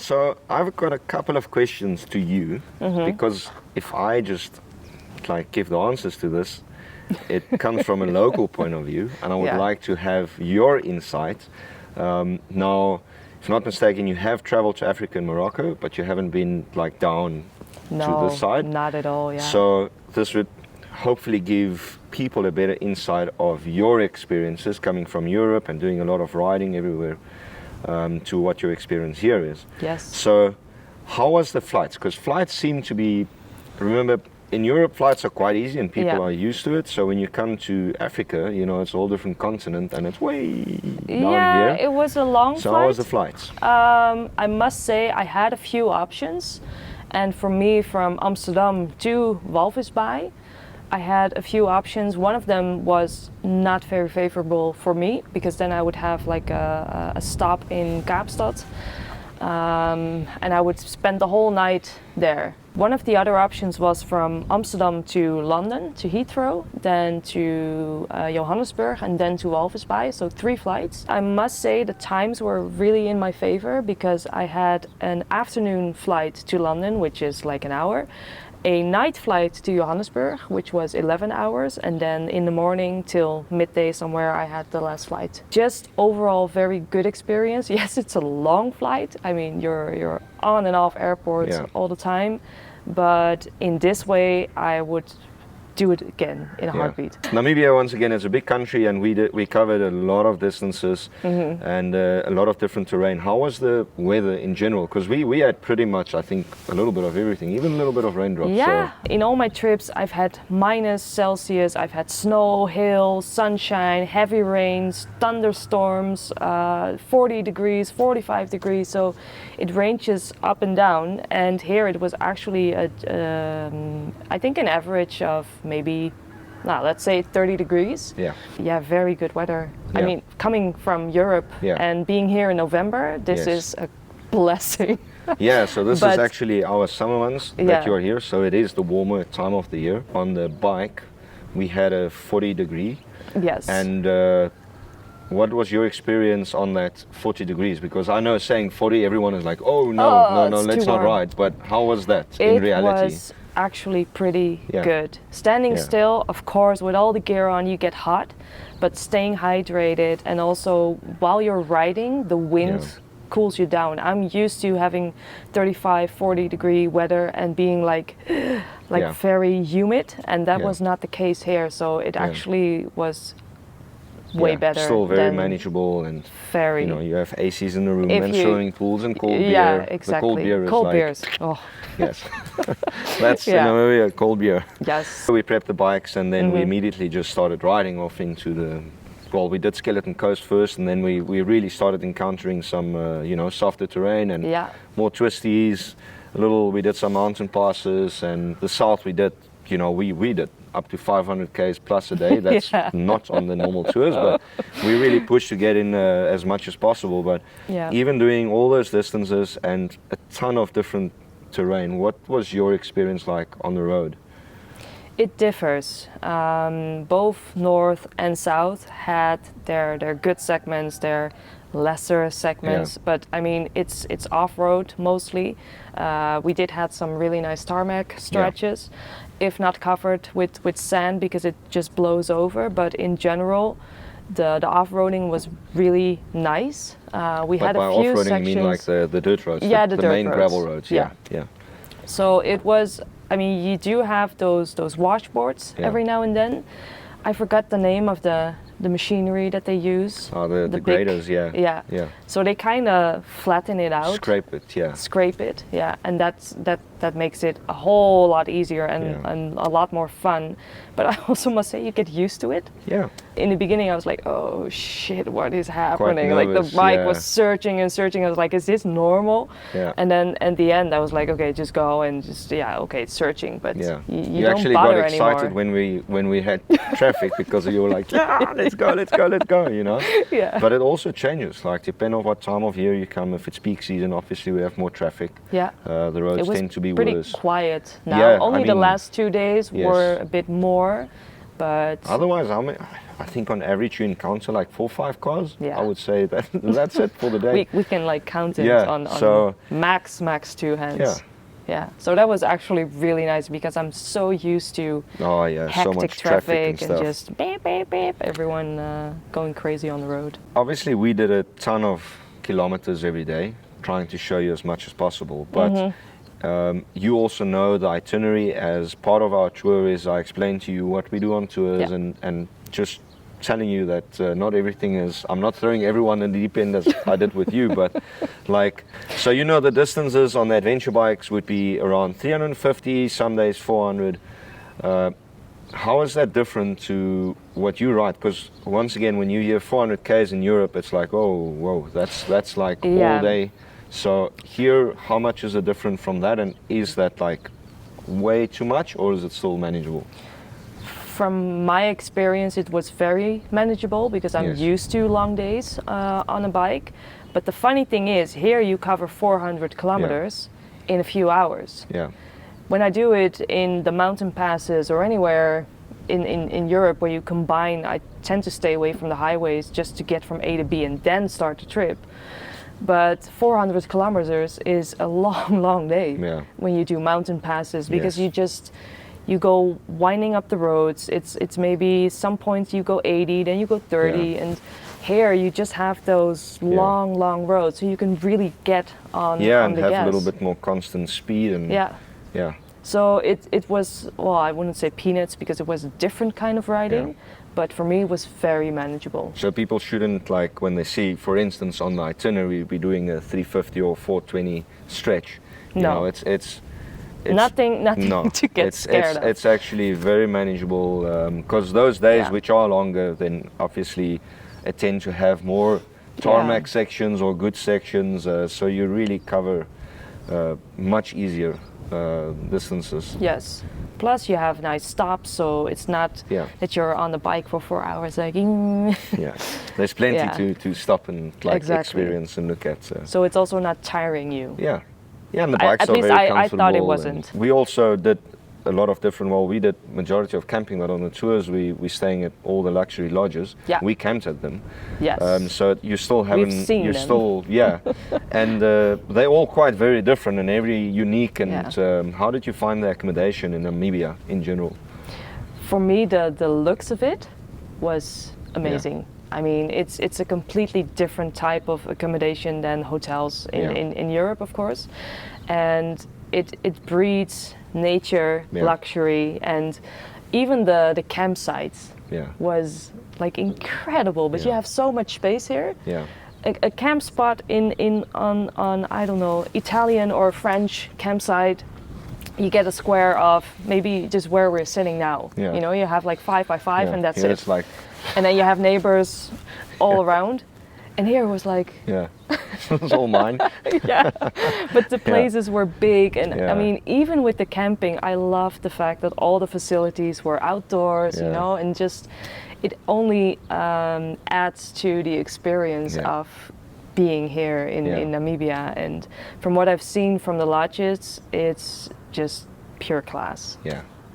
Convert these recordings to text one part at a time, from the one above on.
So I've got a couple of questions to you, because if I just like give the answers to this, it comes from a local point of view, and I would like to have your insight. Now, if I'm not mistaken, you have traveled to Africa and Morocco, but you haven't been like down to the side. Not at all. Yeah. So this would hopefully give people a better insight of your experiences coming from Europe and doing a lot of riding everywhere, to what your experience here is. Yes. So how was the flights? Because flights seem to be, remember, in Europe flights are quite easy and people are used to it. So when you come to Africa, you know, it's a whole different continent and it's way down here. Yeah, it was a long So flight. how was the flights? I must say I had a few options, and for me from Amsterdam to Walvis Bay, I had a few options. One of them was not very favorable for me, because then I would have like a stop in Kaapstad, and I would spend the whole night there. One of the other options was from Amsterdam to London, to Heathrow, then to Johannesburg, and then to Walvis Bay, so 3 flights. I must say the times were really in my favor, because I had an afternoon flight to London, which is like an hour, a night flight to Johannesburg, which was 11 hours, and then in the morning till midday somewhere I had the last flight. Just overall very good experience. Yes, it's a long flight. I mean, you're on and off airports all the time, but in this way I would do it again in a heartbeat. Namibia, once again, is a big country, and we covered a lot of distances and a lot of different terrain. How was the weather in general? Because we had pretty much, I think, a little bit of everything, even a little bit of raindrops. Yeah, so. In all my trips I've had -Celsius, I've had snow, hail, sunshine, heavy rains, thunderstorms, 40 degrees, 45 degrees, so it ranges up and down. And here it was actually, I think, an average of maybe, let's say 30 degrees. Yeah, very good weather. I mean, coming from Europe and being here in November, this is a blessing. Yeah, so this is actually our summer months that you're here, so it is the warmer time of the year. On the bike, we had a 40 degree. Yes. And what was your experience on that 40 degrees? Because I know saying 40, everyone is like, oh no, let's not ride. But how was that in reality? It was actually pretty good. Standing still, of course, with all the gear on, you get hot, but staying hydrated, and also while you're riding, the wind cools you down. I'm used to having 35, 40 degree weather and being like very humid, and that was not the case here. So it actually was way better. Still very manageable, and very. You know, you have ACs in the room and swimming pools and cold beer. Yeah, exactly. The cold beer is cold like, beers. Oh. Yes, that's a cold beer. Yes. We prepped the bikes, and then we immediately just started riding off into the. Well, we did Skeleton Coast first, and then we really started encountering some, softer terrain and more twisties. We did some mountain passes, and the south we did, we did up to 500 k's plus a day. That's not on the normal tours, but we really pushed to get in as much as possible. But even doing all those distances and a ton of different terrain, what was your experience like on the road? It differs. Both north and south had their good segments, their lesser segments, but I mean it's off-road mostly. We did have some really nice tarmac stretches, if not covered with sand because it just blows over, but in general the off-roading was really nice. We had a few sections. You mean like the dirt roads? Yeah, the dirt main roads. Gravel roads. Yeah. So it was, I mean, you do have those washboards every now and then. I forgot the name of the machinery that they use. Oh, the graders, yeah. So they kind of flatten it out. Scrape it, and that makes it a whole lot easier and a lot more fun. But I also must say you get used to it. Yeah. In the beginning I was like, oh shit, what is happening? Like the bike was searching and searching. I was like, is this normal? Yeah. And then at the end I was like, okay, just go and just it's searching, but you don't actually bother got excited anymore. when we had traffic because you were like, let's go, Yeah. But it also changes, like depending on what time of year you come. If it's peak season, obviously we have more traffic. Yeah. The roads tend to be pretty worse. Quiet now. Yeah, Only the last 2 days were a bit more, but otherwise, I think on average you encounter like 4 or 5 cars. Yeah. I would say that that's it for the day. We can like count it on so max 2 hands. Yeah. Yeah, so that was actually really nice because I'm so used to hectic so much traffic and stuff. just beep, beep, beep, everyone going crazy on the road. Obviously, we did a ton of kilometers every day, trying to show you as much as possible. But you also know the itinerary. As part of our tour is I explain to you what we do on tours, and just telling you that not everything is, I'm not throwing everyone in the deep end as I did with you, but like, so you know the distances on the adventure bikes would be around 350, some days 400. How is that different to what you ride? Because once again, when you hear 400 Ks in Europe, it's like, oh, whoa, that's like all day. So here, how much is it different from that? And is that like way too much, or is it still manageable? From my experience, it was very manageable because I'm used to long days on a bike. But the funny thing is, here you cover 400 kilometers in a few hours. Yeah. When I do it in the mountain passes or anywhere in Europe where you combine, I tend to stay away from the highways just to get from A to B and then start the trip. But 400 kilometers is a long, long day when you do mountain passes because you go winding up the roads. It's maybe some points you go 80, then you go 30, and here you just have those long, long roads, so you can really get on the gas. And have a little bit more constant speed. And so it was, well, I wouldn't say peanuts because it was a different kind of riding, but for me it was very manageable. So people shouldn't, like, when they see, for instance, on the itinerary, we're doing a 350 or 420 stretch. You know, it's nothing to get scared of. It's actually very manageable because those days which are longer, then obviously tend to have more tarmac sections or good sections, so you really cover much easier distances. Yes. Plus you have nice stops, so it's not that you're on the bike for 4 hours like there's plenty to stop and like experience and look at. So it's also not tiring you. And the bikes are very comfortable. I thought it wasn't. We also did a lot of different, well, we did majority of camping, but on the tours we staying at all the luxury lodges. We camped at them. So you still haven't, we've seen them. Still, and they're all quite very different and very unique. And how did you find the accommodation in Namibia in general? For me, the looks of it was amazing. I mean, it's a completely different type of accommodation than hotels in Europe, of course, and it breeds nature, luxury, and even the campsites was like incredible. But you have so much space here. A camp spot on I don't know, Italian or French campsite, you get a square of maybe just where we're sitting now. You know, you have like 5 by 5 and that's it. It's like, and then you have neighbors all around. And here it was like... it's all mine. But the places were big. And I mean, even with the camping, I loved the fact that all the facilities were outdoors, you know, and just, it only adds to the experience of being here in Namibia. And from what I've seen from the lodges, it's just pure class.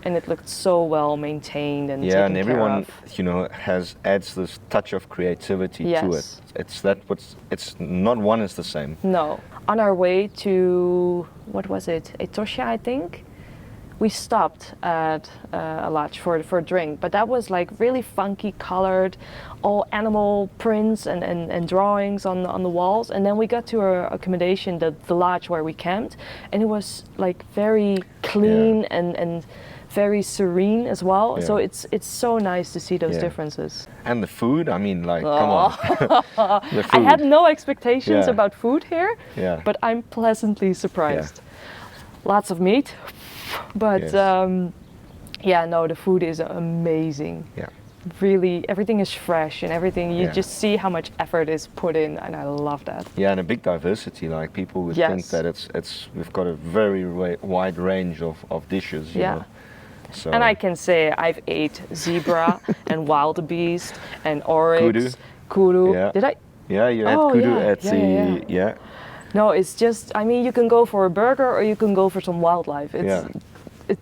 And it looked so well maintained and taken and everyone, care of. you know, adds this touch of creativity to it. It's not one is the same. No. On our way to, what was it, Etosha, I think, we stopped at a lodge for a drink, but that was like really funky colored, all animal prints and drawings on the walls. And then we got to our accommodation, the lodge where we camped, and it was like very clean and very serene as well. So it's so nice to see those differences. And the food, I mean, like, come on. The food. I had no expectations about food here, but I'm pleasantly surprised. Lots of meat, but no, the food is amazing. Really, everything is fresh and everything, you just see how much effort is put in, and I love that. And a big diversity, like people would think that we've got a very wide range of dishes, you know. So. And I can say I've ate zebra and wildebeest and oryx, kudu. Did I? Yeah, you had kudu at the No, it's just, I mean, you can go for a burger or you can go for some wildlife. It's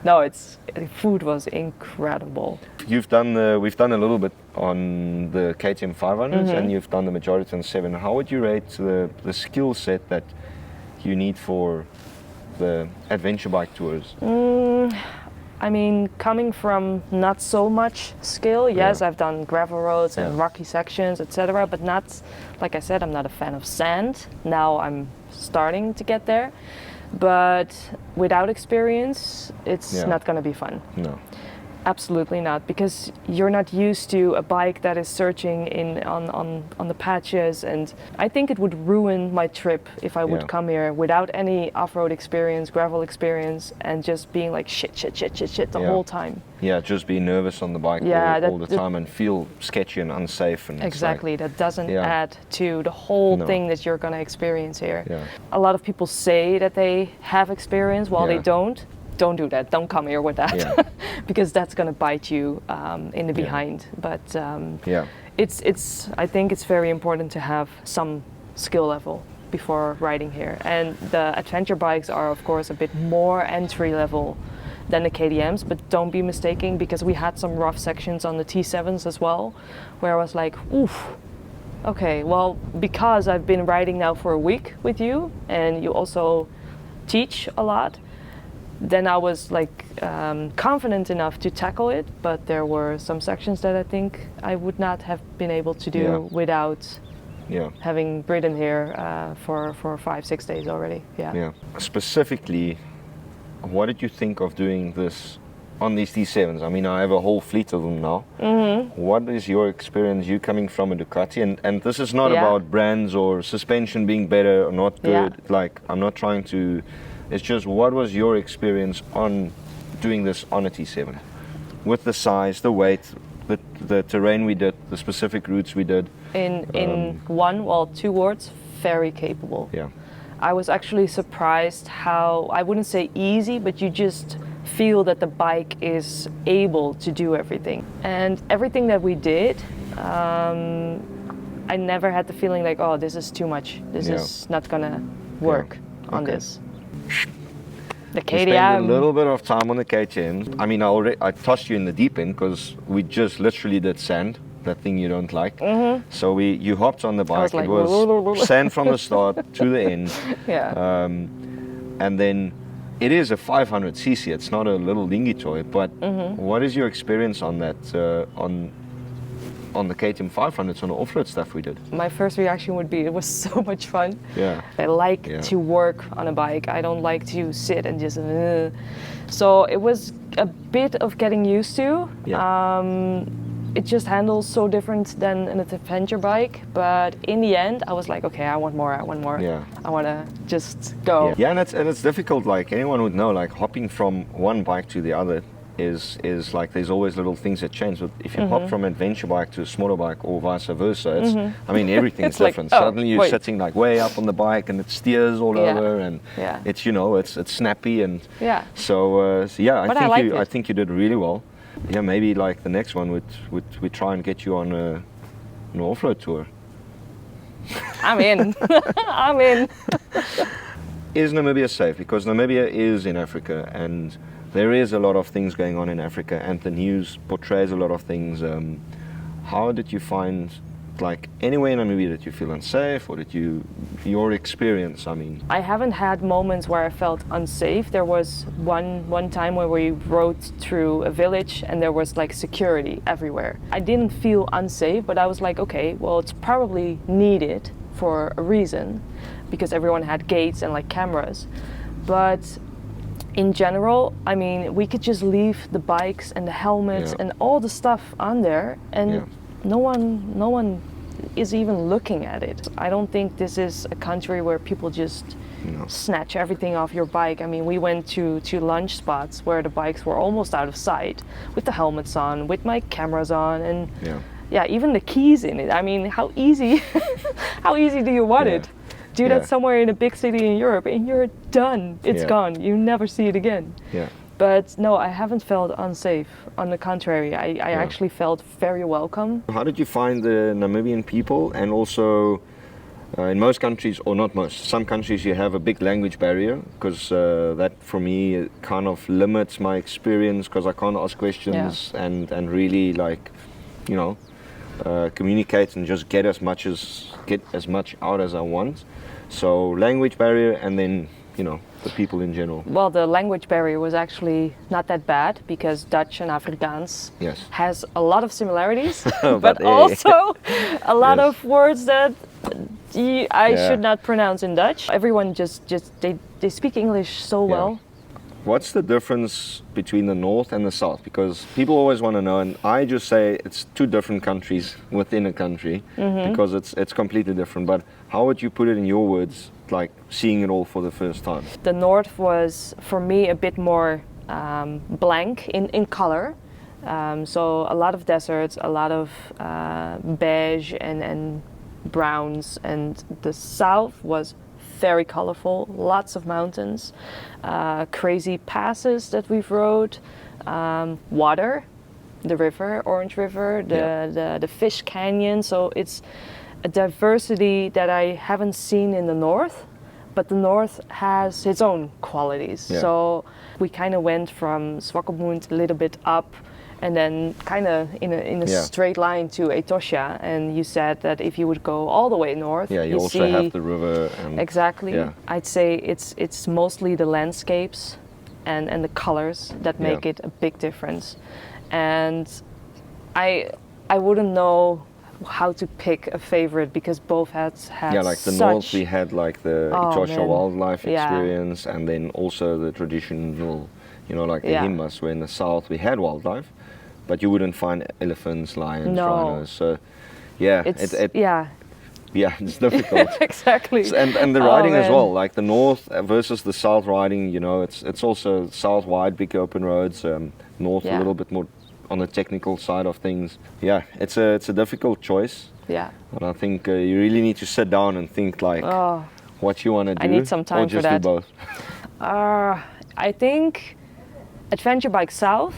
No, the food was incredible. We've done a little bit on the KTM 500s, and you've done the majority on the 7. How would you rate the skill set that you need for the adventure bike tours? I mean, coming from not so much skill, yes, I've done gravel roads and rocky sections, etc. But not, like I said, I'm not a fan of sand. Now I'm starting to get there. But without experience, it's not going to be fun. No. Absolutely not, because you're not used to a bike that is searching on the patches, and I think it would ruin my trip if I would come here without any off-road experience, gravel experience, and just being like shit the whole time. Yeah, just be nervous on the bike all the time and feel sketchy and unsafe. And exactly, that doesn't add to the whole thing that you're going to experience here. Yeah. A lot of people say that they have experience while they don't. Don't do that. Don't come here with that, because that's going to bite you in the behind. But it's. I think it's very important to have some skill level before riding here. And the adventure bikes are, of course, a bit more entry level than the KTM's. But don't be mistaken, because we had some rough sections on the T7s as well, where I was like, oof. Okay, well, because I've been riding now for a week with you, and you also teach a lot. Then I was like confident enough to tackle it, but there were some sections that I think I would not have been able to do without having ridden here for 5-6 days already. Yeah. Specifically, what did you think of doing this on these T7s? I mean, I have a whole fleet of them now. What is your experience, you coming from a Ducati? And this is not about brands or suspension being better or not good. Like, I'm not trying to... It's just, what was your experience on doing this on a T7? With the size, the weight, the terrain we did, the specific routes we did. In 2 words, very capable. Yeah. I was actually surprised how, I wouldn't say easy, but you just feel that the bike is able to do everything. And everything that we did, I never had the feeling like, oh, this is too much. This is not gonna work on this. The KTM. We spent a little bit of time on the KTM. I mean, I tossed you in the deep end because we just literally did sand, that thing you don't like. So you hopped on the bike. It was sand from the start to the end. And then it is a 500cc. It's not a little dingy toy. But what is your experience on that? On the KTM 500s, on the off-road stuff we did? My first reaction would be, it was so much fun. Yeah. I like to work on a bike. I don't like to sit and just... So it was a bit of getting used to. It just handles so different than an adventure bike. But in the end, I was like, okay, I want more. Yeah. I want to just go. Yeah, and it's difficult. Like, anyone would know, like, hopping from one bike to the other is like, there's always little things that change. But if you hop from an adventure bike to a smaller bike or vice versa, it's, I mean, everything's different. Like, Suddenly you're sitting like way up on the bike and it steers all over, and it's, you know, it's snappy, and so I think you did really well. Yeah, maybe like the next one we try and get you on an off-road tour. I'm in. I'm in. Is Namibia safe? Because Namibia is in Africa, and there is a lot of things going on in Africa, and the news portrays a lot of things. How did you find, like, anywhere in Namibia that you feel unsafe, or your experience, I mean? I haven't had moments where I felt unsafe. There was one time where we rode through a village and there was like security everywhere. I didn't feel unsafe, but I was like, okay, well, it's probably needed for a reason, because everyone had gates and like cameras. But in general, I mean, we could just leave the bikes and the helmets and all the stuff on there, and no one is even looking at it. I don't think this is a country where people just snatch everything off your bike. I mean, we went to lunch spots where the bikes were almost out of sight, with the helmets on, with my cameras on, and even the keys in it. I mean, how easy do you want it? Do that somewhere in a big city in Europe and you're done. It's gone. You never see it again. But no, I haven't felt unsafe. On the contrary, I actually felt very welcome. How did you find the Namibian people, and also In most countries, or not most, some countries you have a big language barrier, because that for me kind of limits my experience, because I can't ask questions and really like, you know, communicate and just get as much out as I want. So language barrier, and then, you know, the people in general. Well, the language barrier was actually not that bad, because Dutch and Afrikaans has a lot of similarities, but also a lot of words that I should not pronounce in Dutch. Everyone they speak English so well. What's the difference between the north and the south? Because people always want to know, and I just say it's two different countries within a country, because it's completely different. But how would you put it in your words, like seeing it all for the first time? The north was, for me, a bit more blank in color. So a lot of deserts, a lot of beige and browns, and the south was very colorful, lots of mountains, crazy passes that we've rode, water, the river, Orange River, the Fish Canyon. So it's a diversity that I haven't seen in the north, but the north has its own qualities. So we kind of went from Swakopmund a little bit up, and then kind of in a straight line to Etosha. And you said that if you would go all the way north, you also have the river. And exactly. I'd say it's mostly the landscapes and the colors that make it a big difference. And I wouldn't know how to pick a favorite, because both had like the north we had like the Etosha wildlife experience, and then also the traditional, you know, like the Himas, where in the south we had wildlife, but you wouldn't find elephants, lions, rhinos. So it's difficult. Exactly. And the riding as well, like the north versus the south riding, you know, it's also south wide, big open roads, north a little bit more on the technical side of things. It's a difficult choice. And I think you really need to sit down and think like what you want to do. I need some time for that. Or just do both. I think adventure bike south,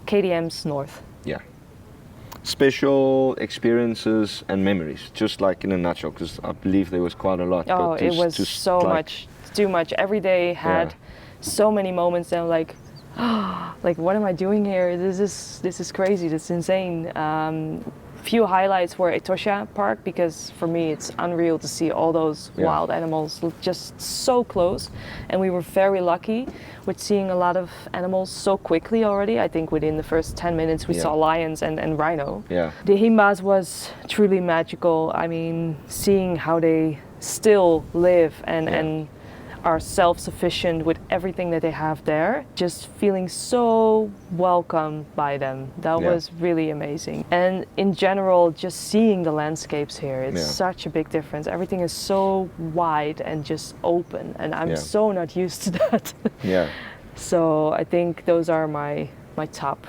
KTM's north. Special experiences and memories, just like in a nutshell, because I believe there was quite a lot. But it was so too much. Every day had so many moments that I'm like, like, what am I doing here? This is crazy. This is insane. Few highlights were Etosha Park, because for me it's unreal to see all those wild animals just so close, and we were very lucky with seeing a lot of animals so quickly already. I think within the first 10 minutes we saw lions and rhino. The Himas was truly magical. I mean, seeing how they still live and are self-sufficient with everything that they have there, just feeling so welcome by them. That was really amazing. And in general, just seeing the landscapes here, it's such a big difference. Everything is so wide and just open, and I'm so not used to that. So I think those are my top.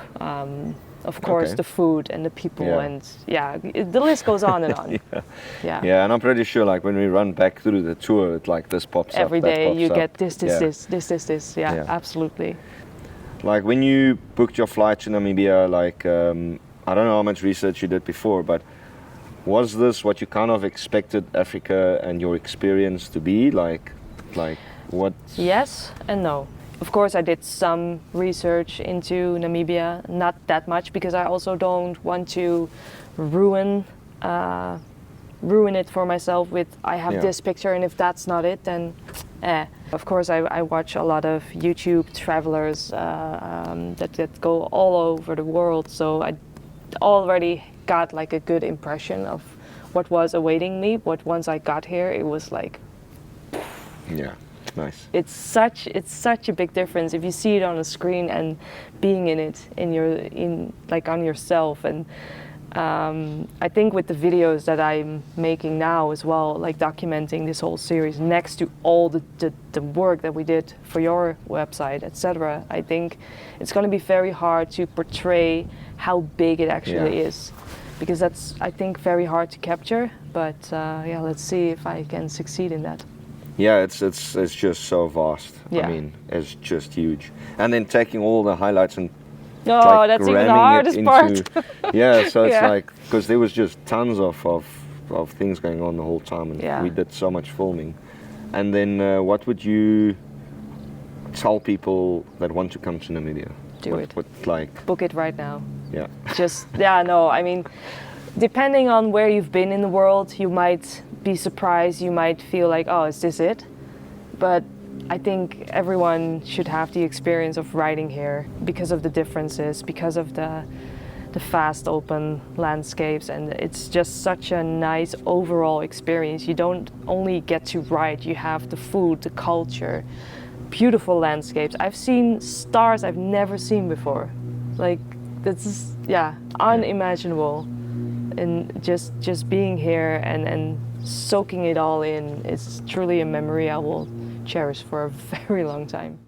Of course, the food and the people, and the list goes on and on. And I'm pretty sure, like when we run back through the tour, it like this pops up. Every day you get this. Absolutely. Like when you booked your flight to Namibia, like I don't know how much research you did before, but was this what you kind of expected Africa and your experience to be like what? Yes and no. Of course, I did some research into Namibia, not that much, because I also don't want to ruin it for myself with, I have this picture, and if that's not it, then Of course, I watch a lot of YouTube travelers that go all over the world, so I already got like a good impression of what was awaiting me. But once I got here, it was like, yeah. Nice. It's such a big difference if you see it on a screen and being in it on yourself. And I think with the videos that I'm making now as well, like documenting this whole series next to all the work that we did for your website, etc., I think it's going to be very hard to portray how big it actually is, because that's, I think, very hard to capture. But yeah, let's see if I can succeed in that. Yeah, it's just so vast. Yeah. I mean, it's just huge. And then taking all the highlights and that's even the hardest part. Yeah, so it's like, because there was just tons of of things going on the whole time, and Yeah. we did so much filming. And then what would you tell people that want to come to Namibia? Do it. What, like, book it right now. yeah. Just, yeah, no, I mean, depending on where you've been in the world, you might be surprised, you might feel like, oh, is this it? But I think everyone should have the experience of riding here because of the differences, because of the fast open landscapes, and it's just such a nice overall experience. You don't only get to ride, you have the food, the culture, beautiful landscapes. I've seen stars I've never seen before. Like, that's, yeah, unimaginable. And just being here and soaking it all in, it's truly a memory I will cherish for a very long time.